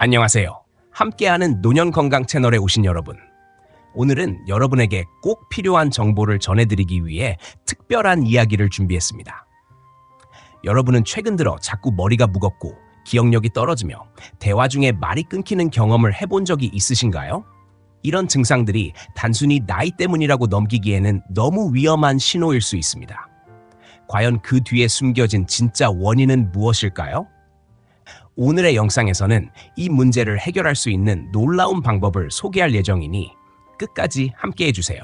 안녕하세요. 함께하는 노년건강 채널에 오신 여러분. 오늘은 여러분에게 꼭 필요한 정보를 전해드리기 위해 특별한 이야기를 준비했습니다. 여러분은 최근 들어 자꾸 머리가 무겁고 기억력이 떨어지며 대화 중에 말이 끊기는 경험을 해본 적이 있으신가요? 이런 증상들이 단순히 나이 때문이라고 넘기기에는 너무 위험한 신호일 수 있습니다. 과연 그 뒤에 숨겨진 진짜 원인은 무엇일까요? 오늘의 영상에서는 이 문제를 해결할 수 있는 놀라운 방법을 소개할 예정이니 끝까지 함께 해주세요.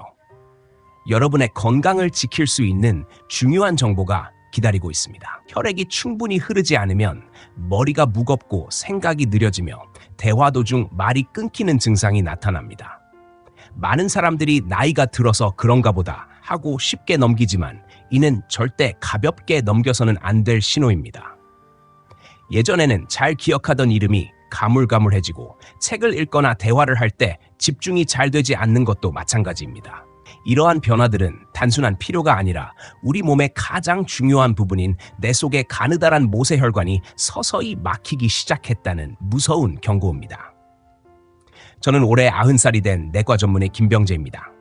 여러분의 건강을 지킬 수 있는 중요한 정보가 기다리고 있습니다. 혈액이 충분히 흐르지 않으면 머리가 무겁고 생각이 느려지며 대화 도중 말이 끊기는 증상이 나타납니다. 많은 사람들이 나이가 들어서 그런가 보다 하고 쉽게 넘기지만 이는 절대 가볍게 넘겨서는 안 될 신호입니다. 예전에는 잘 기억하던 이름이 가물가물해지고 책을 읽거나 대화를 할 때 집중이 잘 되지 않는 것도 마찬가지입니다. 이러한 변화들은 단순한 필요가 아니라 우리 몸의 가장 중요한 부분인 내 속의 가느다란 모세혈관이 서서히 막히기 시작했다는 무서운 경고입니다. 저는 올해 90살이 된 내과 전문의 김병재입니다.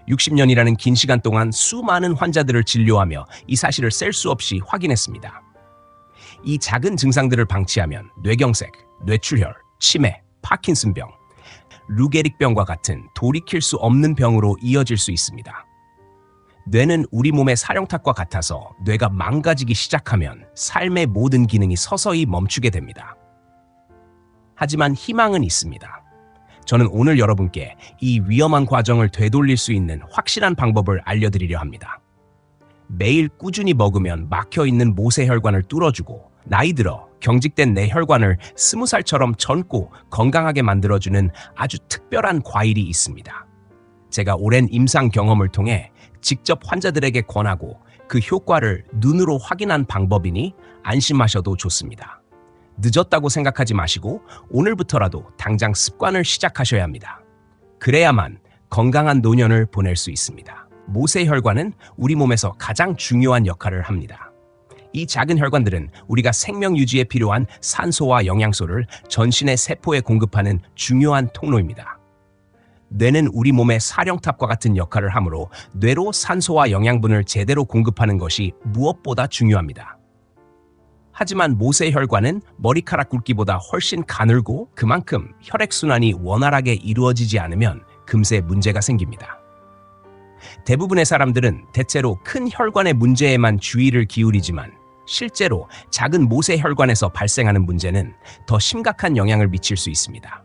60년이라는 긴 시간 동안 수많은 환자들을 진료하며 이 사실을 셀 수 없이 확인했습니다. 이 작은 증상들을 방치하면 뇌경색, 뇌출혈, 치매, 파킨슨병, 루게릭병과 같은 돌이킬 수 없는 병으로 이어질 수 있습니다. 뇌는 우리 몸의 사령탑과 같아서 뇌가 망가지기 시작하면 삶의 모든 기능이 서서히 멈추게 됩니다. 하지만 희망은 있습니다. 저는 오늘 여러분께 이 위험한 과정을 되돌릴 수 있는 확실한 방법을 알려드리려 합니다. 매일 꾸준히 먹으면 막혀있는 모세혈관을 뚫어주고 나이 들어 경직된 내 혈관을 20살처럼 젊고 건강하게 만들어주는 아주 특별한 과일이 있습니다. 제가 오랜 임상 경험을 통해 직접 환자들에게 권하고 그 효과를 눈으로 확인한 방법이니 안심하셔도 좋습니다. 늦었다고 생각하지 마시고 오늘부터라도 당장 습관을 시작하셔야 합니다. 그래야만 건강한 노년을 보낼 수 있습니다. 모세혈관은 우리 몸에서 가장 중요한 역할을 합니다. 이 작은 혈관들은 우리가 생명 유지에 필요한 산소와 영양소를 전신의 세포에 공급하는 중요한 통로입니다. 뇌는 우리 몸의 사령탑과 같은 역할을 하므로 뇌로 산소와 영양분을 제대로 공급하는 것이 무엇보다 중요합니다. 하지만 모세혈관은 머리카락 굵기보다 훨씬 가늘고 그만큼 혈액순환이 원활하게 이루어지지 않으면 금세 문제가 생깁니다. 대부분의 사람들은 대체로 큰 혈관의 문제에만 주의를 기울이지만 실제로 작은 모세혈관에서 발생하는 문제는 더 심각한 영향을 미칠 수 있습니다.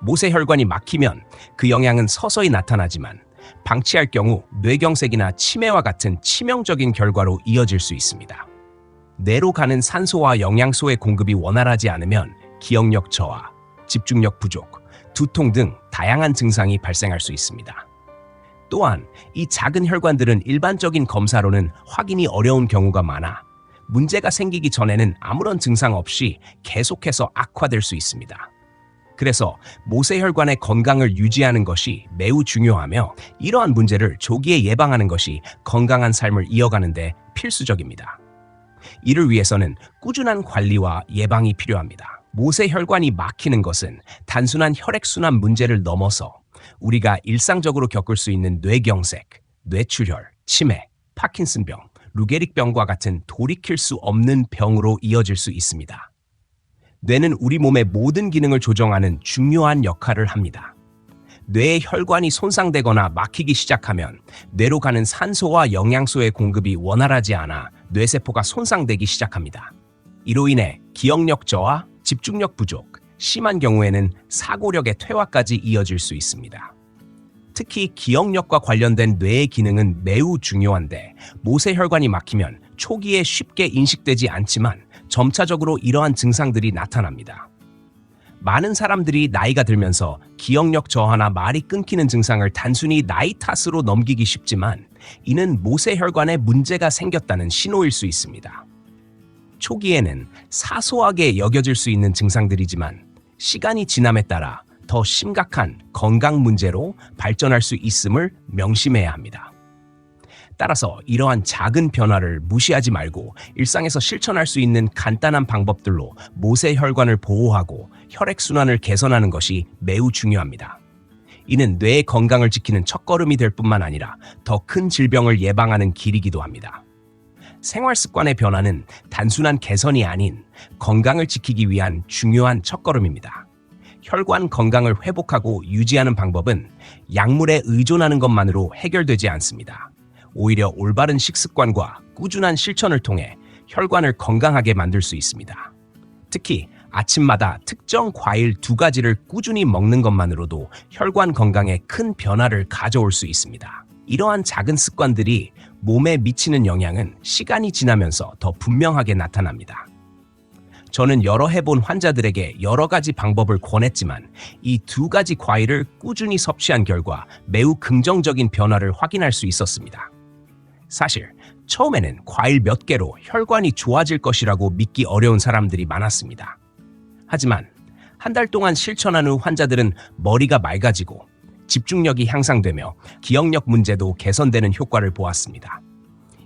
모세혈관이 막히면 그 영향은 서서히 나타나지만 방치할 경우 뇌경색이나 치매와 같은 치명적인 결과로 이어질 수 있습니다. 뇌로 가는 산소와 영양소의 공급이 원활하지 않으면 기억력 저하, 집중력 부족, 두통 등 다양한 증상이 발생할 수 있습니다. 또한 이 작은 혈관들은 일반적인 검사로는 확인이 어려운 경우가 많아 문제가 생기기 전에는 아무런 증상 없이 계속해서 악화될 수 있습니다. 그래서 모세혈관의 건강을 유지하는 것이 매우 중요하며 이러한 문제를 조기에 예방하는 것이 건강한 삶을 이어가는 데 필수적입니다. 이를 위해서는 꾸준한 관리와 예방이 필요합니다. 모세혈관이 막히는 것은 단순한 혈액순환 문제를 넘어서 우리가 일상적으로 겪을 수 있는 뇌경색, 뇌출혈, 치매, 파킨슨병, 루게릭병과 같은 돌이킬 수 없는 병으로 이어질 수 있습니다. 뇌는 우리 몸의 모든 기능을 조정하는 중요한 역할을 합니다. 뇌의 혈관이 손상되거나 막히기 시작하면 뇌로 가는 산소와 영양소의 공급이 원활하지 않아 뇌세포가 손상되기 시작합니다. 이로 인해 기억력 저하, 집중력 부족, 심한 경우에는 사고력의 퇴화까지 이어질 수 있습니다. 특히 기억력과 관련된 뇌의 기능은 매우 중요한데 모세혈관이 막히면 초기에 쉽게 인식되지 않지만 점차적으로 이러한 증상들이 나타납니다. 많은 사람들이 나이가 들면서 기억력 저하나 말이 끊기는 증상을 단순히 나이 탓으로 넘기기 쉽지만 이는 모세혈관에 문제가 생겼다는 신호일 수 있습니다. 초기에는 사소하게 여겨질 수 있는 증상들이지만 시간이 지남에 따라 더 심각한 건강 문제로 발전할 수 있음을 명심해야 합니다. 따라서 이러한 작은 변화를 무시하지 말고 일상에서 실천할 수 있는 간단한 방법들로 모세혈관을 보호하고 혈액순환을 개선하는 것이 매우 중요합니다. 이는 뇌의 건강을 지키는 첫걸음이 될 뿐만 아니라 더 큰 질병을 예방하는 길이기도 합니다. 생활 습관의 변화는 단순한 개선이 아닌 건강을 지키기 위한 중요한 첫걸음입니다. 혈관 건강을 회복하고 유지하는 방법은 약물에 의존하는 것만으로 해결되지 않습니다. 오히려 올바른 식습관과 꾸준한 실천을 통해 혈관을 건강하게 만들 수 있습니다. 특히 아침마다 특정 과일 2가지를 꾸준히 먹는 것만으로도 혈관 건강에 큰 변화를 가져올 수 있습니다. 이러한 작은 습관들이 몸에 미치는 영향은 시간이 지나면서 더 분명하게 나타납니다. 저는 여러 해본 환자들에게 여러 가지 방법을 권했지만 이 2가지 과일을 꾸준히 섭취한 결과 매우 긍정적인 변화를 확인할 수 있었습니다. 사실 처음에는 과일 몇 개로 혈관이 좋아질 것이라고 믿기 어려운 사람들이 많았습니다. 하지만 한 달 동안 실천한 후 환자들은 머리가 맑아지고 집중력이 향상되며 기억력 문제도 개선되는 효과를 보았습니다.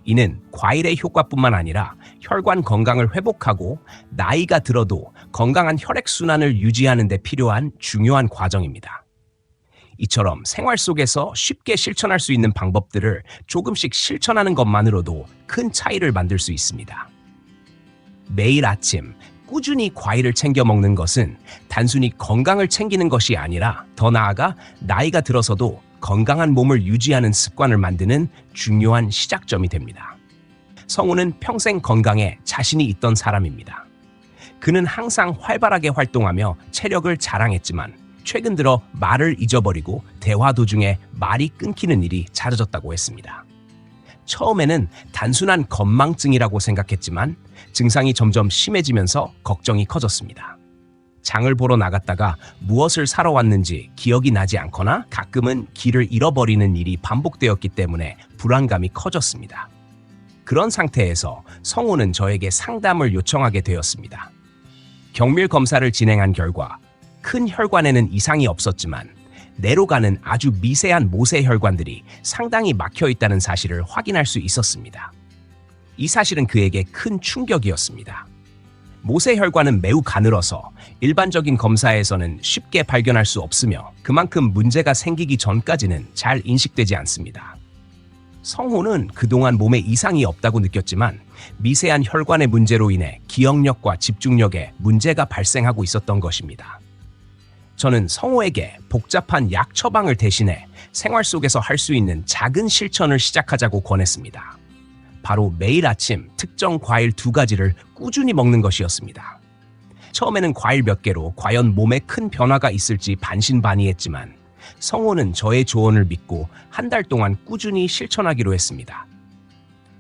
이는 과일의 효과뿐만 아니라 혈관 건강을 회복하고 나이가 들어도 건강한 혈액순환을 유지하는 데 필요한 중요한 과정입니다. 이처럼 생활 속에서 쉽게 실천할 수 있는 방법들을 조금씩 실천하는 것만으로도 큰 차이를 만들 수 있습니다. 매일 아침 꾸준히 과일을 챙겨 먹는 것은 단순히 건강을 챙기는 것이 아니라 더 나아가 나이가 들어서도 건강한 몸을 유지하는 습관을 만드는 중요한 시작점이 됩니다. 성우는 평생 건강에 자신이 있던 사람입니다. 그는 항상 활발하게 활동하며 체력을 자랑했지만 최근 들어 말을 잊어버리고 대화 도중에 말이 끊기는 일이 잦아졌다고 했습니다. 처음에는 단순한 건망증이라고 생각했지만 증상이 점점 심해지면서 걱정이 커졌습니다. 장을 보러 나갔다가 무엇을 사러 왔는지 기억이 나지 않거나 가끔은 길을 잃어버리는 일이 반복되었기 때문에 불안감이 커졌습니다. 그런 상태에서 성우는 저에게 상담을 요청하게 되었습니다. 경밀 검사를 진행한 결과 큰 혈관에는 이상이 없었지만 뇌로 가는 아주 미세한 모세혈관들이 상당히 막혀 있다는 사실을 확인할 수 있었습니다. 이 사실은 그에게 큰 충격이었습니다. 모세혈관은 매우 가늘어서 일반적인 검사에서는 쉽게 발견할 수 없으며 그만큼 문제가 생기기 전까지는 잘 인식되지 않습니다. 성호는 그동안 몸에 이상이 없다고 느꼈지만 미세한 혈관의 문제로 인해 기억력과 집중력에 문제가 발생하고 있었던 것입니다. 저는 성호에게 복잡한 약 처방을 대신해 생활 속에서 할 수 있는 작은 실천을 시작하자고 권했습니다. 바로 매일 아침 특정 과일 2가지를 꾸준히 먹는 것이었습니다. 처음에는 과일 몇 개로 과연 몸에 큰 변화가 있을지 반신반의했지만 성호는 저의 조언을 믿고 한 달 동안 꾸준히 실천하기로 했습니다.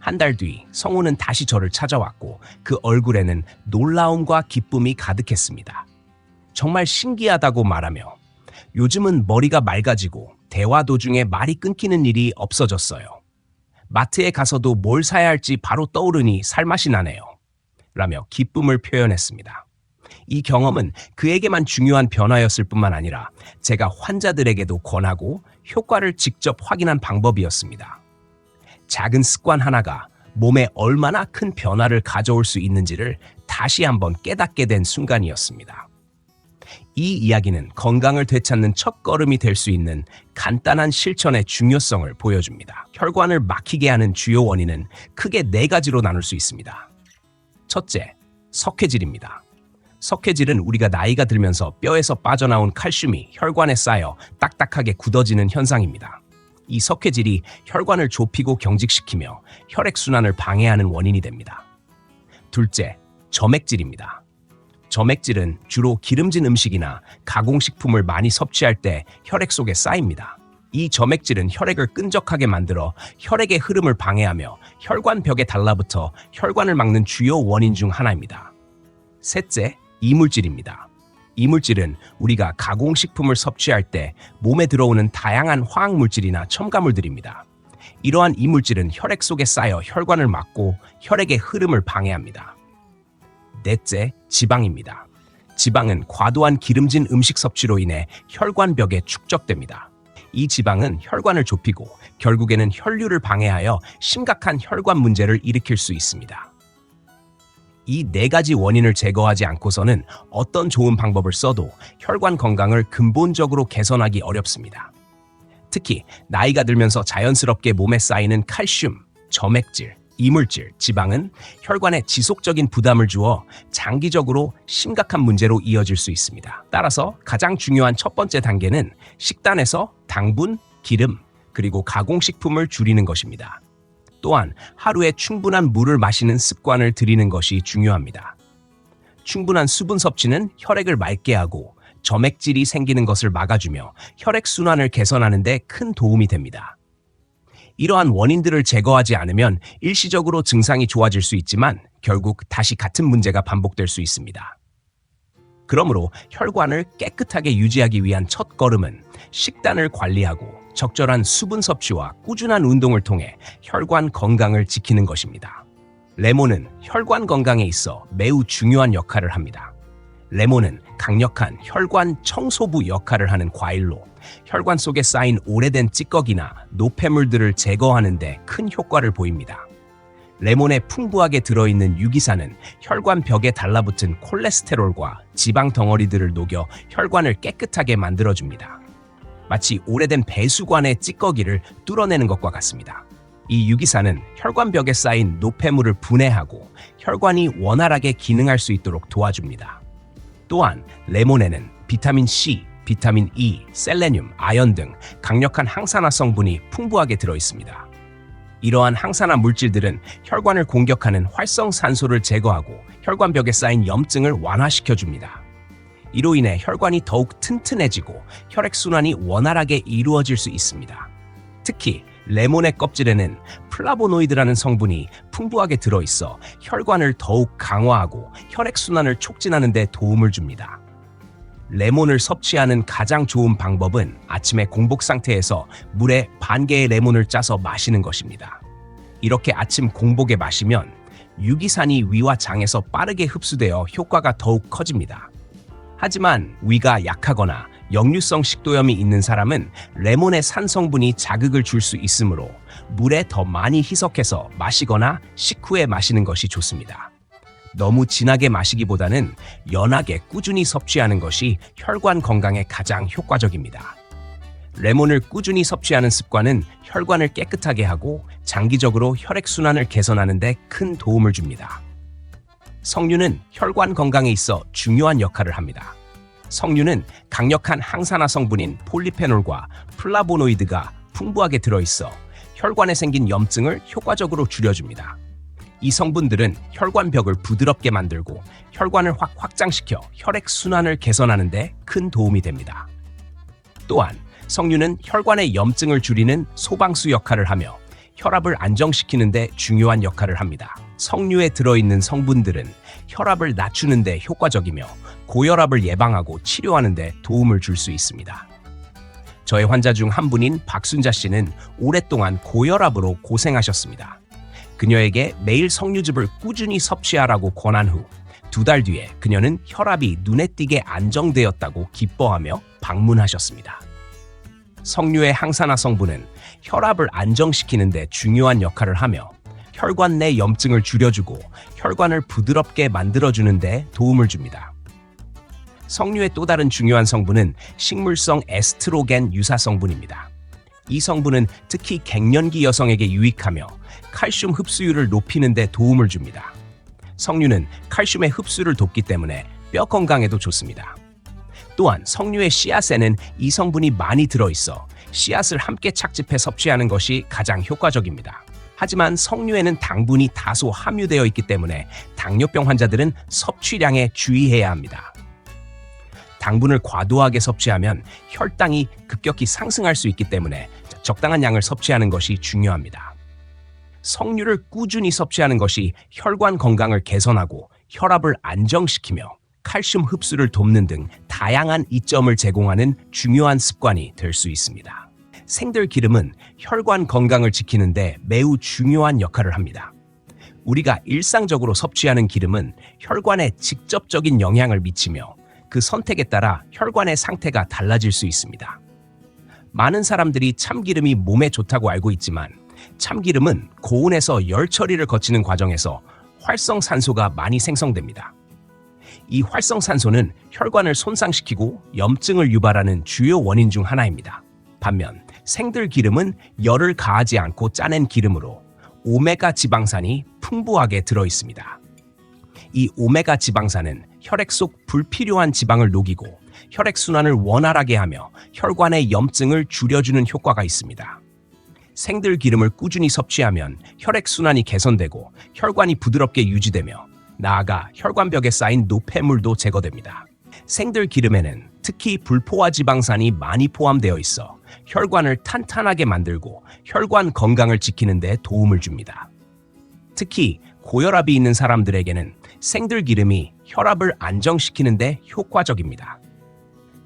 한 달 뒤 성호는 다시 저를 찾아왔고 그 얼굴에는 놀라움과 기쁨이 가득했습니다. 정말 신기하다고 말하며 요즘은 머리가 맑아지고 대화 도중에 말이 끊기는 일이 없어졌어요. 마트에 가서도 뭘 사야 할지 바로 떠오르니 살맛이 나네요. 라며 기쁨을 표현했습니다. 이 경험은 그에게만 중요한 변화였을 뿐만 아니라 제가 환자들에게도 권하고 효과를 직접 확인한 방법이었습니다. 작은 습관 하나가 몸에 얼마나 큰 변화를 가져올 수 있는지를 다시 한번 깨닫게 된 순간이었습니다. 이 이야기는 건강을 되찾는 첫걸음이 될 수 있는 간단한 실천의 중요성을 보여줍니다. 혈관을 막히게 하는 주요 원인은 크게 4가지로 나눌 수 있습니다. 첫째, 석회질입니다. 석회질은 우리가 나이가 들면서 뼈에서 빠져나온 칼슘이 혈관에 쌓여 딱딱하게 굳어지는 현상입니다. 이 석회질이 혈관을 좁히고 경직시키며 혈액순환을 방해하는 원인이 됩니다. 둘째, 점액질입니다. 점액질은 주로 기름진 음식이나 가공식품을 많이 섭취할 때 혈액 속에 쌓입니다. 이 점액질은 혈액을 끈적하게 만들어 혈액의 흐름을 방해하며 혈관벽에 달라붙어 혈관을 막는 주요 원인 중 하나입니다. 셋째, 이물질입니다. 이물질은 우리가 가공식품을 섭취할 때 몸에 들어오는 다양한 화학물질이나 첨가물들입니다. 이러한 이물질은 혈액 속에 쌓여 혈관을 막고 혈액의 흐름을 방해합니다. 넷째, 지방입니다. 지방은 과도한 기름진 음식 섭취로 인해 혈관벽에 축적됩니다. 이 지방은 혈관을 좁히고 결국에는 혈류를 방해하여 심각한 혈관 문제를 일으킬 수 있습니다. 이 네 가지 원인을 제거하지 않고서는 어떤 좋은 방법을 써도 혈관 건강을 근본적으로 개선하기 어렵습니다. 특히 나이가 들면서 자연스럽게 몸에 쌓이는 칼슘, 점액질, 이물질, 지방은 혈관에 지속적인 부담을 주어 장기적으로 심각한 문제로 이어질 수 있습니다. 따라서 가장 중요한 첫 번째 단계는 식단에서 당분, 기름, 그리고 가공식품을 줄이는 것입니다. 또한 하루에 충분한 물을 마시는 습관을 들이는 것이 중요합니다. 충분한 수분 섭취는 혈액을 맑게 하고 점액질이 생기는 것을 막아주며 혈액순환을 개선하는 데 큰 도움이 됩니다. 이러한 원인들을 제거하지 않으면 일시적으로 증상이 좋아질 수 있지만 결국 다시 같은 문제가 반복될 수 있습니다. 그러므로 혈관을 깨끗하게 유지하기 위한 첫 걸음은 식단을 관리하고 적절한 수분 섭취와 꾸준한 운동을 통해 혈관 건강을 지키는 것입니다. 레몬은 혈관 건강에 있어 매우 중요한 역할을 합니다. 레몬은 강력한 혈관 청소부 역할을 하는 과일로 혈관 속에 쌓인 오래된 찌꺼기나 노폐물들을 제거하는 데 큰 효과를 보입니다. 레몬에 풍부하게 들어있는 유기산은 혈관 벽에 달라붙은 콜레스테롤과 지방 덩어리들을 녹여 혈관을 깨끗하게 만들어줍니다. 마치 오래된 배수관의 찌꺼기를 뚫어내는 것과 같습니다. 이 유기산은 혈관 벽에 쌓인 노폐물을 분해하고 혈관이 원활하게 기능할 수 있도록 도와줍니다. 또한 레몬에는 비타민 C, 비타민 E, 셀레늄, 아연 등 강력한 항산화 성분이 풍부하게 들어있습니다. 이러한 항산화 물질들은 혈관을 공격하는 활성산소를 제거하고 혈관벽에 쌓인 염증을 완화시켜줍니다. 이로 인해 혈관이 더욱 튼튼해지고 혈액순환이 원활하게 이루어질 수 있습니다. 특히 레몬의 껍질에는 플라보노이드라는 성분이 풍부하게 들어있어 혈관을 더욱 강화하고 혈액순환을 촉진하는 데 도움을 줍니다. 레몬을 섭취하는 가장 좋은 방법은 아침에 공복 상태에서 물에 반 개의 레몬을 짜서 마시는 것입니다. 이렇게 아침 공복에 마시면 유기산이 위와 장에서 빠르게 흡수되어 효과가 더욱 커집니다. 하지만 위가 약하거나 역류성 식도염이 있는 사람은 레몬의 산 성분이 자극을 줄 수 있으므로 물에 더 많이 희석해서 마시거나 식후에 마시는 것이 좋습니다. 너무 진하게 마시기보다는 연하게 꾸준히 섭취하는 것이 혈관 건강에 가장 효과적입니다. 레몬을 꾸준히 섭취하는 습관은 혈관을 깨끗하게 하고 장기적으로 혈액순환을 개선하는 데 큰 도움을 줍니다. 석류는 혈관 건강에 있어 중요한 역할을 합니다. 석류는 강력한 항산화 성분인 폴리페놀과 플라보노이드가 풍부하게 들어있어 혈관에 생긴 염증을 효과적으로 줄여줍니다. 이 성분들은 혈관벽을 부드럽게 만들고 혈관을 확장시켜 혈액순환을 개선하는 데 큰 도움이 됩니다. 또한 석류는 혈관의 염증을 줄이는 소방수 역할을 하며 혈압을 안정시키는 데 중요한 역할을 합니다. 석류에 들어있는 성분들은 혈압을 낮추는 데 효과적이며 고혈압을 예방하고 치료하는 데 도움을 줄 수 있습니다. 저의 환자 중 한 분인 박순자 씨는 오랫동안 고혈압으로 고생하셨습니다. 그녀에게 매일 석류즙을 꾸준히 섭취하라고 권한 후 2달 뒤에 그녀는 혈압이 눈에 띄게 안정되었다고 기뻐하며 방문하셨습니다. 석류의 항산화 성분은 혈압을 안정시키는 데 중요한 역할을 하며 혈관 내 염증을 줄여주고 혈관을 부드럽게 만들어주는 데 도움을 줍니다. 석류의 또 다른 중요한 성분은 식물성 에스트로겐 유사 성분입니다. 이 성분은 특히 갱년기 여성에게 유익하며 칼슘 흡수율을 높이는 데 도움을 줍니다. 석류는 칼슘의 흡수를 돕기 때문에 뼈 건강에도 좋습니다. 또한 석류의 씨앗에는 이 성분이 많이 들어있어 씨앗을 함께 착즙해 섭취하는 것이 가장 효과적입니다. 하지만 석류에는 당분이 다소 함유되어 있기 때문에 당뇨병 환자들은 섭취량에 주의해야 합니다. 당분을 과도하게 섭취하면 혈당이 급격히 상승할 수 있기 때문에 적당한 양을 섭취하는 것이 중요합니다. 석류를 꾸준히 섭취하는 것이 혈관 건강을 개선하고 혈압을 안정시키며 칼슘 흡수를 돕는 등 다양한 이점을 제공하는 중요한 습관이 될 수 있습니다. 생들기름은 혈관 건강을 지키는 데 매우 중요한 역할을 합니다. 우리가 일상적으로 섭취하는 기름은 혈관에 직접적인 영향을 미치며 그 선택에 따라 혈관의 상태가 달라질 수 있습니다. 많은 사람들이 참기름이 몸에 좋다고 알고 있지만 참기름은 고온에서 열 처리를 거치는 과정에서 활성산소가 많이 생성됩니다. 이 활성산소는 혈관을 손상시키고 염증을 유발하는 주요 원인 중 하나입니다. 반면 생들기름은 열을 가하지 않고 짜낸 기름으로 오메가 지방산이 풍부하게 들어있습니다. 이 오메가 지방산은 혈액 속 불필요한 지방을 녹이고 혈액순환을 원활하게 하며 혈관의 염증을 줄여주는 효과가 있습니다. 생들기름을 꾸준히 섭취하면 혈액순환이 개선되고 혈관이 부드럽게 유지되며 나아가 혈관벽에 쌓인 노폐물도 제거됩니다. 생들기름에는 특히 불포화 지방산이 많이 포함되어 있어 혈관을 탄탄하게 만들고 혈관 건강을 지키는 데 도움을 줍니다. 특히 고혈압이 있는 사람들에게는 생들기름이 혈압을 안정시키는 데 효과적입니다.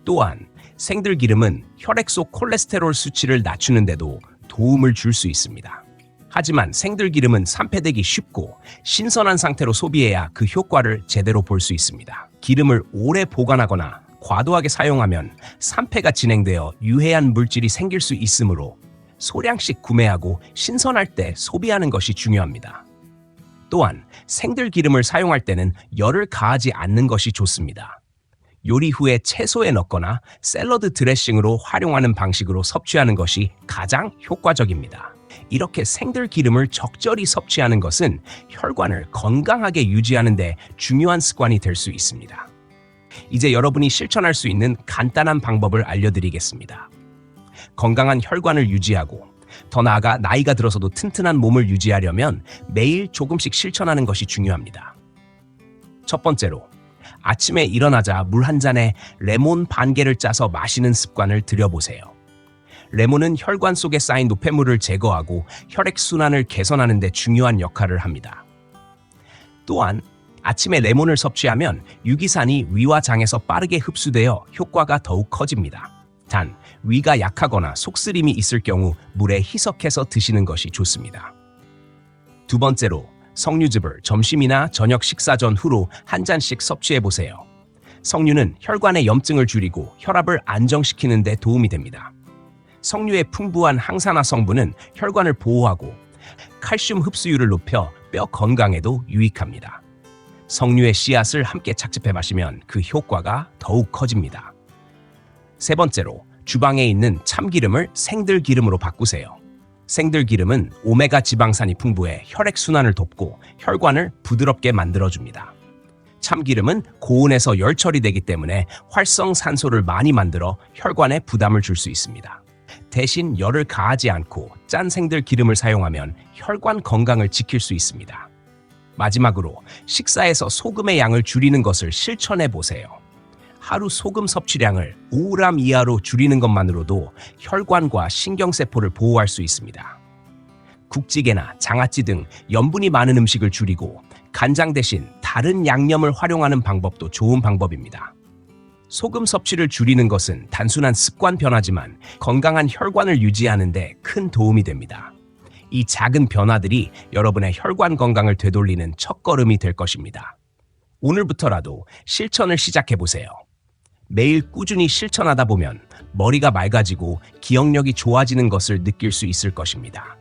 또한 생들기름은 혈액 속 콜레스테롤 수치를 낮추는 데도 도움을 줄 수 있습니다. 하지만 생들기름은 산패되기 쉽고 신선한 상태로 소비해야 그 효과를 제대로 볼 수 있습니다. 기름을 오래 보관하거나 과도하게 사용하면 산패가 진행되어 유해한 물질이 생길 수 있으므로 소량씩 구매하고 신선할 때 소비하는 것이 중요합니다. 또한 생들기름을 사용할 때는 열을 가하지 않는 것이 좋습니다. 요리 후에 채소에 넣거나 샐러드 드레싱으로 활용하는 방식으로 섭취하는 것이 가장 효과적입니다. 이렇게 생들기름을 적절히 섭취하는 것은 혈관을 건강하게 유지하는 데 중요한 습관이 될 수 있습니다. 이제 여러분이 실천할 수 있는 간단한 방법을 알려드리겠습니다. 건강한 혈관을 유지하고 더 나아가 나이가 들어서도 튼튼한 몸을 유지하려면 매일 조금씩 실천하는 것이 중요합니다. 첫 번째로, 아침에 일어나자 물 한 잔에 레몬 반 개를 짜서 마시는 습관을 들여보세요. 레몬은 혈관 속에 쌓인 노폐물을 제거하고 혈액순환을 개선하는 데 중요한 역할을 합니다. 또한 아침에 레몬을 섭취하면 유기산이 위와 장에서 빠르게 흡수되어 효과가 더욱 커집니다. 단, 위가 약하거나 속쓰림이 있을 경우 물에 희석해서 드시는 것이 좋습니다. 두 번째로, 석류즙을 점심이나 저녁 식사 전후로 한 잔씩 섭취해보세요. 석류는 혈관의 염증을 줄이고 혈압을 안정시키는 데 도움이 됩니다. 석류의 풍부한 항산화 성분은 혈관을 보호하고 칼슘 흡수율을 높여 뼈 건강에도 유익합니다. 석류의 씨앗을 함께 착즙해 마시면 그 효과가 더욱 커집니다. 세 번째로, 주방에 있는 참기름을 생들기름으로 바꾸세요. 생들기름은 오메가 지방산이 풍부해 혈액순환을 돕고 혈관을 부드럽게 만들어줍니다. 참기름은 고온에서 열 처리되기 때문에 활성산소를 많이 만들어 혈관에 부담을 줄 수 있습니다. 대신 열을 가하지 않고 짠 생들기름을 사용하면 혈관 건강을 지킬 수 있습니다. 마지막으로, 식사에서 소금의 양을 줄이는 것을 실천해 보세요. 하루 소금 섭취량을 5g 이하로 줄이는 것만으로도 혈관과 신경세포를 보호할 수 있습니다. 국찌개나 장아찌 등 염분이 많은 음식을 줄이고 간장 대신 다른 양념을 활용하는 방법도 좋은 방법입니다. 소금 섭취를 줄이는 것은 단순한 습관 변화지만 건강한 혈관을 유지하는 데 큰 도움이 됩니다. 이 작은 변화들이 여러분의 혈관 건강을 되돌리는 첫걸음이 될 것입니다. 오늘부터라도 실천을 시작해보세요. 매일 꾸준히 실천하다 보면 머리가 맑아지고 기억력이 좋아지는 것을 느낄 수 있을 것입니다.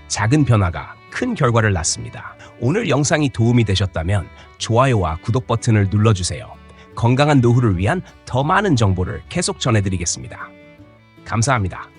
작은 변화가 큰 결과를 낳습니다. 오늘 영상이 도움이 되셨다면 좋아요와 구독 버튼을 눌러주세요. 건강한 노후를 위한 더 많은 정보를 계속 전해드리겠습니다. 감사합니다.